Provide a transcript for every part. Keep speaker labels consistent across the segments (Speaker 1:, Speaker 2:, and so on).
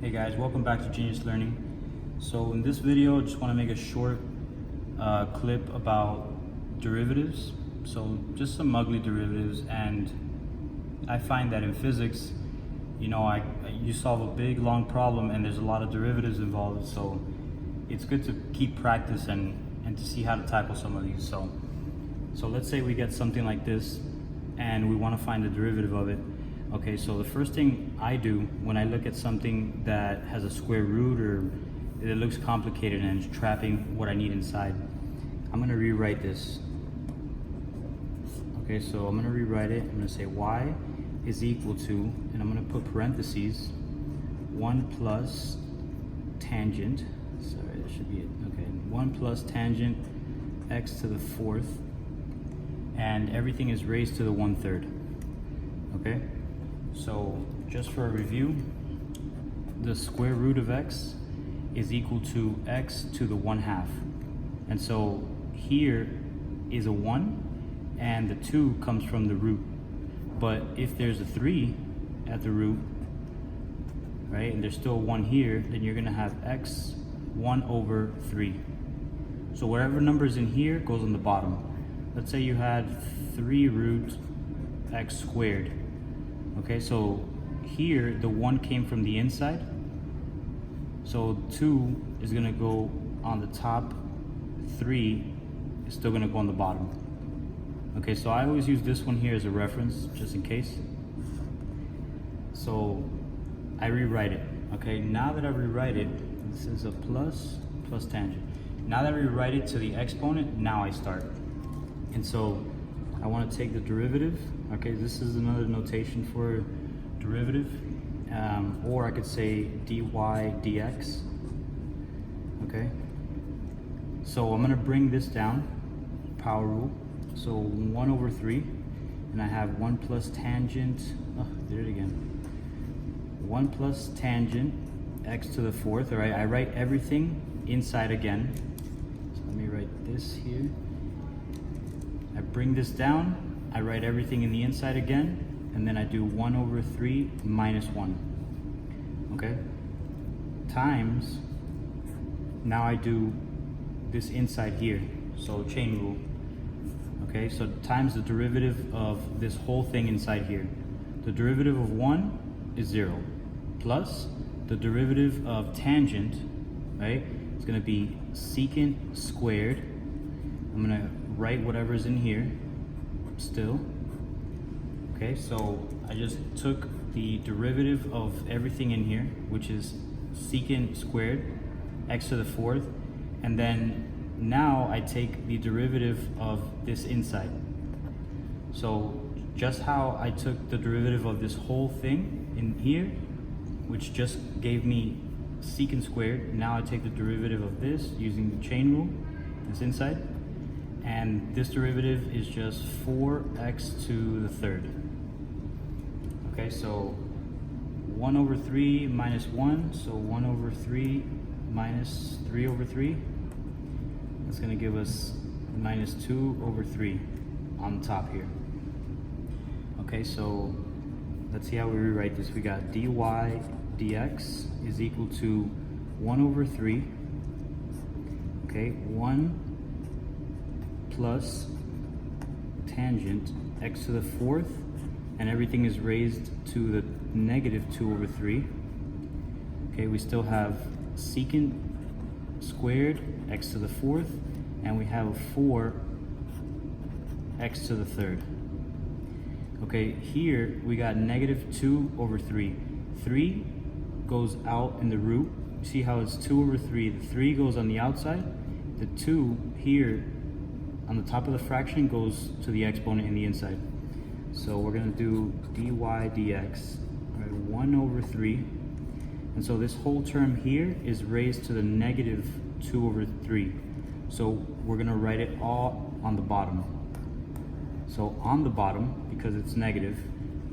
Speaker 1: Hey guys, welcome back to Genius Learning. So in this video, I just want to make a short clip about derivatives. So just some ugly derivatives, and I find that in physics, you solve a big long problem and there's a lot of derivatives involved. So it's good to keep practice and to see how to tackle some of these. So let's say we get something like this and we want to find the derivative of it. Okay, so the first thing I do when I look at something that has a square root or it looks complicated and is trapping what I need inside, I'm gonna rewrite this. Okay, so I'm gonna rewrite it. I'm gonna say y is equal to, and I'm gonna put parentheses, 1 plus tangent, sorry, that should be it. Okay, 1 plus tangent x to the 4th, and everything is raised to the 1/3. Okay? So just for a review, the square root of x is equal to x to the 1/2. And so here is a 1 and the 2 comes from the root. But if there's a 3 at the root, right, and there's still a 1 here, then you're gonna have x 1/3. So whatever number is in here goes on the bottom. Let's say you had 3 root x squared. Okay, so here the 1 came from the inside, so 2 is going to go on the top, 3 is still going to go on the bottom. Okay, so I always use this one here as a reference just in case. So I rewrite it. Okay, now that I rewrite it, this is a plus tangent. Now that I rewrite it to the exponent, now I start. And so I want to take the derivative. Okay, this is another notation for derivative, or I could say dy dx. Okay, so I'm going to bring this down, power rule. So 1/3, and I have 1 plus tangent, did it again, 1 plus tangent x to the 4th. All right, I write everything inside again. So let me write this here. I bring this down, I write everything in the inside again, and then I do 1/3 minus 1. Okay? Times, now I do this inside here, so chain rule. Okay, so times the derivative of this whole thing inside here. The derivative of 1 is 0, plus the derivative of tangent, right, it's going to be secant squared. I'm going to write whatever's in here still. Okay, so I just took the derivative of everything in here, which is secant squared x to the 4th, and then now I take the derivative of this inside. So just how I took the derivative of this whole thing in here, which just gave me secant squared, now I take the derivative of this using the chain rule, this inside. And this derivative is just 4x to the 3rd. Okay, so 1/3 minus 1, so 1/3 minus 3/3. That's going to give us minus 2/3 on top here. Okay, so let's see how we rewrite this. We got dy dx is equal to 1/3. Okay, 1 plus tangent x to the 4th, and everything is raised to the negative 2/3. Okay, we still have secant squared x to the 4th, and we have 4 x to the 3rd. Okay, here we got negative 2/3. 3 goes out in the root. See how it's 2/3. The 3 goes on the outside. The 2 here on the top of the fraction goes to the exponent in the inside. So we're going to do dy dx, right, 1/3. And so this whole term here is raised to the negative 2/3. So we're going to write it all on the bottom. So on the bottom, because it's negative,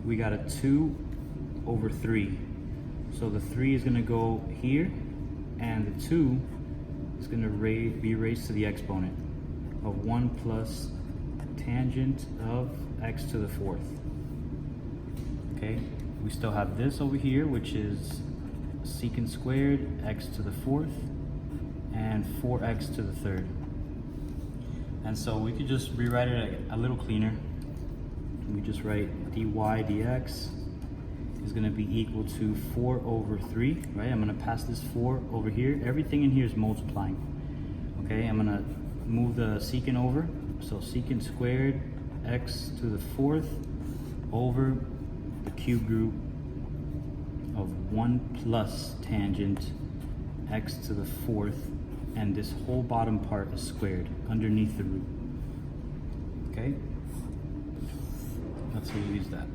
Speaker 1: we got a 2/3. So the 3 is going to go here, and the 2 is going to be raised to the exponent of 1 plus tangent of x to the 4th. Okay, we still have this over here, which is secant squared x to the fourth and 4x to the third. And so we could just rewrite it a little cleaner. We just write dy dx is going to be equal to 4 over 3, right? I'm going to pass this 4 over here. Everything in here is multiplying. Okay, I'm going to move the secant over. So secant squared x to the fourth over the cube root of 1 plus tangent x to the fourth, and this whole bottom part is squared underneath the root. Okay? That's how you use that.